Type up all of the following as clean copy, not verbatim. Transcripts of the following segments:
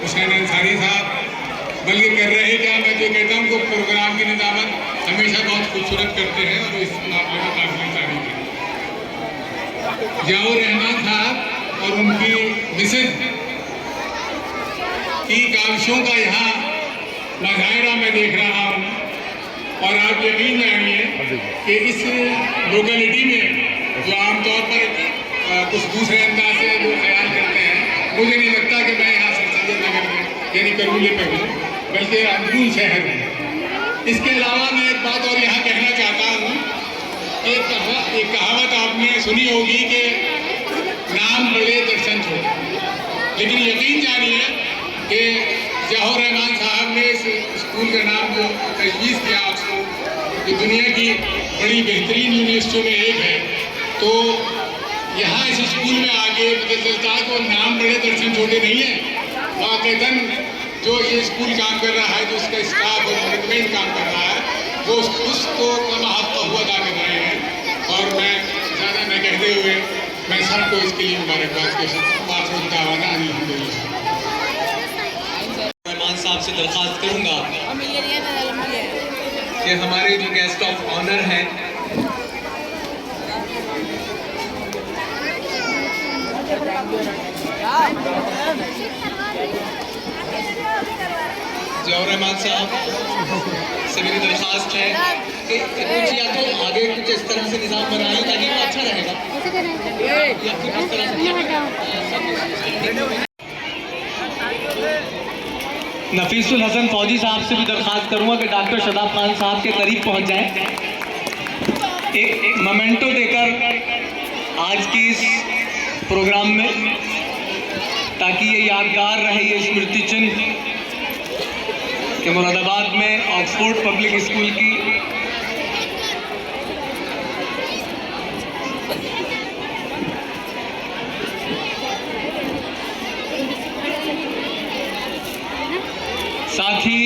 हुसैन अंसारी साहब, बल्कि कर रहे क्या, मैं जो कहता हूँ कि प्रोग्राम की निजामत हमेशा बहुत खूबसूरत करते हैं और इस मामले में काफी तारीफ है। जियाउर रहमान साहब और उनकी मिसेज की काविशों का यहाँ मुजाहिरा मैं देख रहा हूँ, और आप यकीन जानिए कि इस लोकेलिटी में जो आमतौर पर कुछ दूसरे अंदाज से लोग ख्याल करते हैं, मुझे नहीं लगता कि मैं यहाँ सर सैयद नगर में यानी करूले पे हूँ, बल्कि अंदरून शहर में। इसके अलावा मैं एक बात और यहाँ कहना चाहता हूँ, एक कहावत आपने सुनी होगी कि नाम बड़े दर्शन छोटे, लेकिन यकीन जानिए कि जियाउर रहमान साहब ने इस स्कूल का नाम जो तजवीज़ किया आपको, जो दुनिया की बड़ी बेहतरीन यूनिवर्सिटियों में एक है, तो यहाँ इस स्कूल में आके मुझे चलता है कि नाम बड़े दर्शन छोटे नहीं है, वाकईतन जो ये स्कूल काम कर रहा है, जो उसका स्टाफ और मैनेजमेंट काम कर रहा है, वो उसको कमाहत हुआ अदा कर रहे हैं। और मैं ज़्यादा न कहते हुए मैं सबको इसके लिए मुबारकबाद के साथ रहमान साहब से दरख्वास्त करूँगा कि हमारे जो गेस्ट ऑफ ऑनर हैं जियाउर रहमान साहब से मेरी दरख्वास्त है कि कुछ या तो आगे कुछ इस तरह से निज़ाम बनाएं ताकि वो अच्छा रहेगा, या फिर इस तरह से नफीसुल हसन फौजी साहब से भी दरख्वास्त करूंगा कि डॉक्टर शदाब खान साहब के करीब पहुंच जाएं, एक मोमेंटो देकर आज की इस प्रोग्राम में, ताकि ये यादगार रहे, ये स्मृति चिन्ह कि मुरादाबाद में ऑक्सफोर्ड पब्लिक स्कूल की साथ ही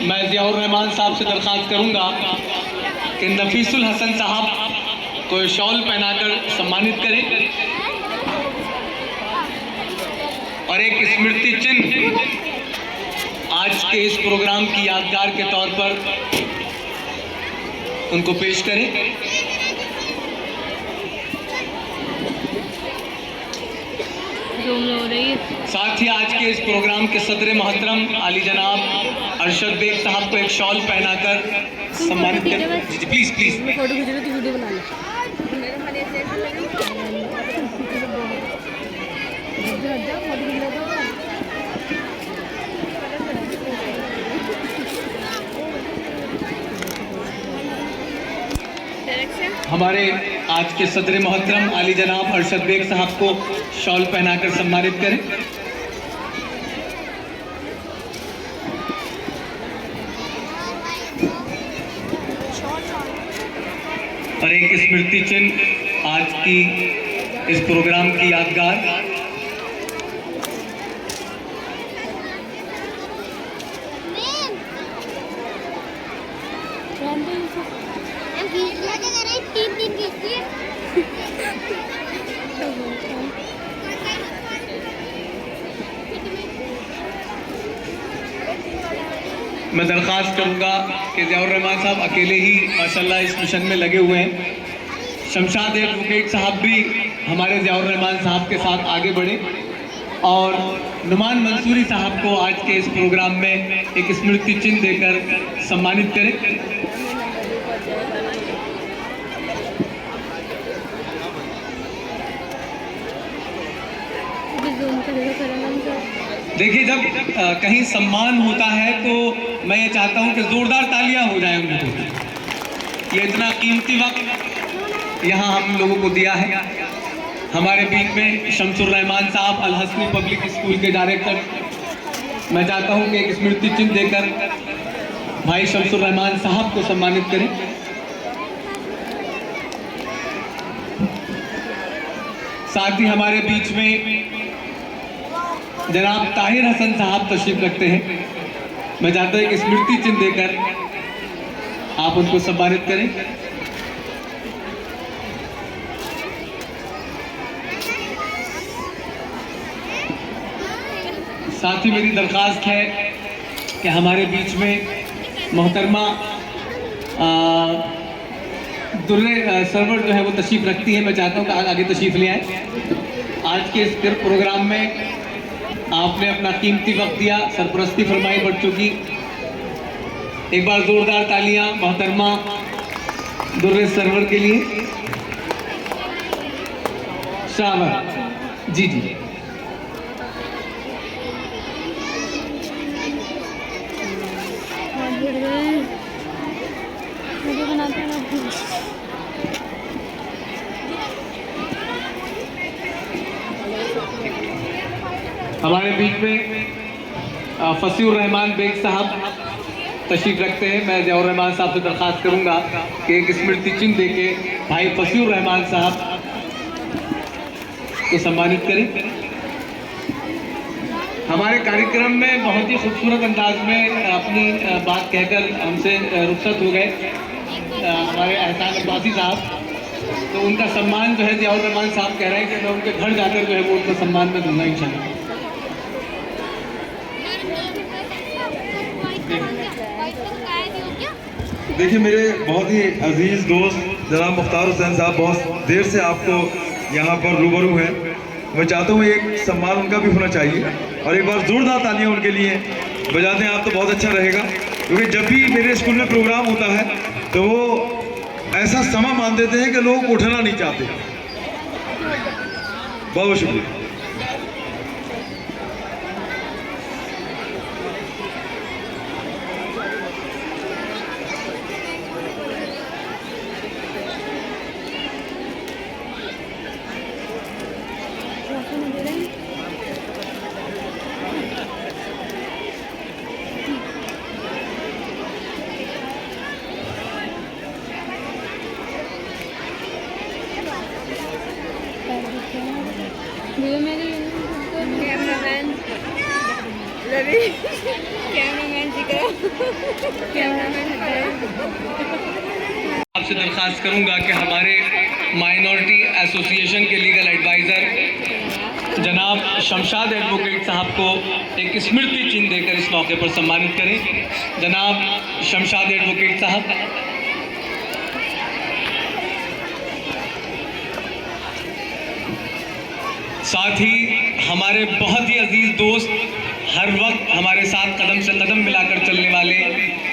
मैं जियाउर रहमान साहब से दरख्वास्त करूंगा कि नफीसुल हसन साहब को शॉल पहनाकर सम्मानित करें और एक स्मृति चिन्ह आज के इस प्रोग्राम की यादगार के तौर पर उनको पेश करें। साथ ही आज के इस प्रोग्राम के सदर मोहतरम आली जनाब अरशद बेग साहब को एक शॉल पहनाकर सम्मानित करें। जी प्लीज प्लीज। फोटो खींच रहे तो वीडियो बना लो। हमारे आज के सदर मोहतरम आली जनाब अरशद बेग साहब को शॉल पहनाकर सम्मानित करें। और एक स्मृति चिन्ह आज की इस प्रोग्राम की यादगार मैं दरख्वास्त करूंगा कि जियाउर रहमान साहब अकेले ही माशाल्लाह इस मिशन में लगे हुए हैं। शमशाद एडवोकेट साहब भी हमारे जियाउर रहमान साहब के साथ आगे बढ़े और नुमान मंसूरी साहब को आज के इस प्रोग्राम में एक स्मृति चिन्ह देकर सम्मानित करें। देखिए, जब कहीं सम्मान होता है तो मैं ये चाहता हूं कि जोरदार तालियां हो जाएं उनको। ये इतना कीमती वक्त यहाँ हम लोगों को दिया है। हमारे बीच में शमसुर रहमान साहब अल हसनी पब्लिक स्कूल के डायरेक्टर, मैं चाहता हूं कि एक स्मृति चिन्ह देकर भाई शमसुर रहमान साहब को सम्मानित करें। साथ ही हमारे बीच में जनाब ताहिर हसन साहब तशरीफ रखते हैं। मैं चाहता हूं कि स्मृति चिन्ह देकर आप उनको सम्मानित करें। साथ ही मेरी दरख्वास्त है कि हमारे बीच में मोहतरमा दुर्रे सरवर जो है वो तशरीफ़ रखती है। मैं चाहता हूँ कि आगे तशरीफ़ ले आए। आज के इस प्रोग्राम में आपने अपना कीमती वक्त दिया, सरपरस्ती फरमाई बच्चों की। एक बार ज़ोरदार तालियां मोहतरमा दुर्रे सरवर के लिए। शाबाश जी जी। हमारे बीच में फसीउर रहमान बेग साहब तशरीफ रखते हैं। मैं ज़ियाउर रहमान साहब से दरख्वास्त करूंगा कि एक स्मृति चिन्ह देके भाई फसीउर रहमान साहब को सम्मानित करें। हमारे कार्यक्रम में बहुत ही खूबसूरत अंदाज में अपनी बात कहकर हमसे रुखसत हो गए हमारे एहसान अब्बासी साहब। तो उनका सम्मान जो है ज़ियाउर रहमान साहब कह रहे हैं कि मैं उनके घर जाकर जो है वो उनका सम्मान में दूंगा इंशाल्लाह। देखिए, मेरे बहुत ही अजीज़ दोस्त जनाब मुख्तार हुसैन साहब बहुत देर से आपको यहाँ पर रूबरू हैं। मैं चाहता हूँ एक सम्मान उनका भी होना चाहिए और एक बार ज़ोरदार तालियां उनके लिए बजाते हैं आप तो बहुत अच्छा रहेगा। क्योंकि जब भी मेरे स्कूल में प्रोग्राम होता है तो वो ऐसा समय मान देते हैं कि लोग उठना नहीं चाहते। बहुत बहुत शुक्रिया। कैमरामैन रवि, कैमरामैन जी करो, कैमरामैन आपसे दरख्वास्त करूंगा कि हमारे माइनॉरिटी एसोसिएशन के लीगल एडवाइज़र जनाब शमशाद एडवोकेट साहब को एक स्मृति चिन्ह देकर इस मौके पर सम्मानित करें। जनाब शमशाद एडवोकेट साहब। साथ ही हमारे बहुत ही अजीज़ दोस्त हर वक्त हमारे साथ कदम से कदम मिलाकर चलने वाले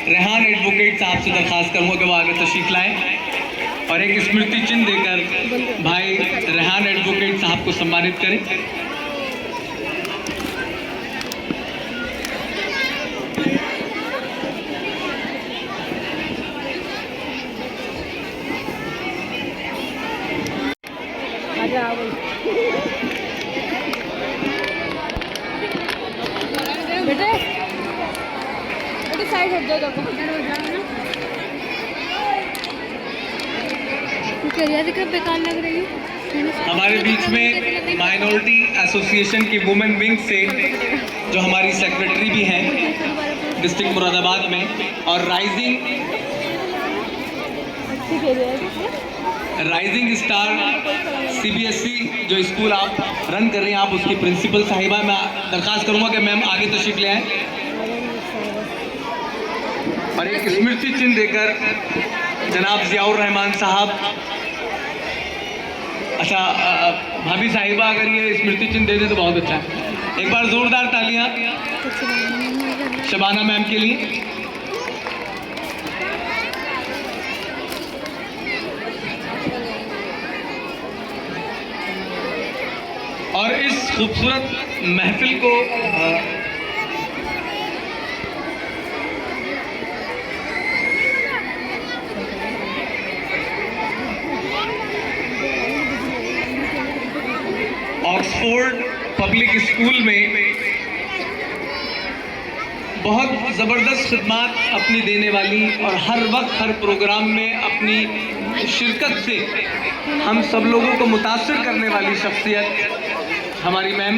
रेहान एडवोकेट साहब से दरख्वास्त करूँगा कि वो आगे तशरीफ़ लाएं और एक स्मृति चिन्ह देकर भाई रेहान एडवोकेट साहब को सम्मानित करें। बेटे बेटे साइड हट जाओ तो बेकार लग रही है। हमारे बीच में माइनॉरिटी एसोसिएशन की वुमेन विंग से जो हमारी सेक्रेटरी भी हैं डिस्ट्रिक्ट मुरादाबाद में और राइजिंग स्टार CBSE जो स्कूल आप रन कर रहे हैं आप उसकी प्रिंसिपल साहिबा, मैं दरख्वास्त करूंगा कि मैम आगे तशरीफ ले आएं और एक स्मृति चिन्ह देकर जनाब ज़ियाउर रहमान साहब। अच्छा भाभी साहिबा अगर ये स्मृति चिन्ह दे दे तो बहुत अच्छा है। एक बार जोरदार तालियां शबाना मैम के लिए। और इस खूबसूरत महफिल को ऑक्सफोर्ड पब्लिक स्कूल में बहुत ज़बरदस्त खिदमत अपनी देने वाली और हर वक्त हर प्रोग्राम में अपनी शिरकत से हम सब लोगों को मुतासर करने वाली शख्सियत हमारी मैम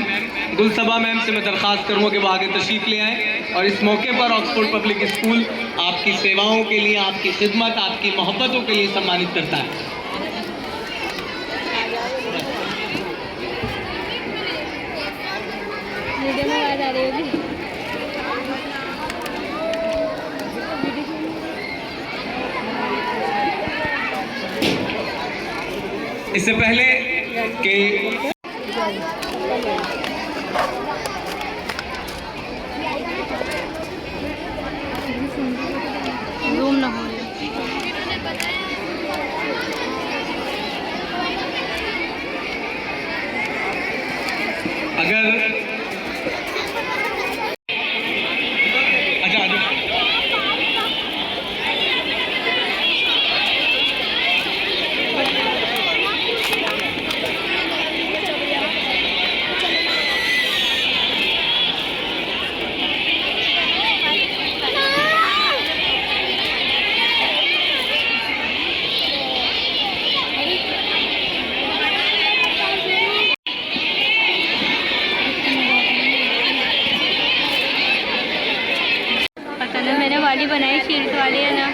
गुलसबा मैम से मैं दरख्वास्त करूँगा कि वो आगे तशरीफ़ ले आएँ और इस मौके पर ऑक्सफोर्ड पब्लिक स्कूल आपकी सेवाओं के लिए, आपकी खिदमत, आपकी मोहब्बतों के लिए सम्मानित करता है। वीडियो में आ रही होगी। इससे पहले कि रूम ना हो अगर अच्छा पता नहीं मैंने वाली बनाई शील्ड वाली है ना।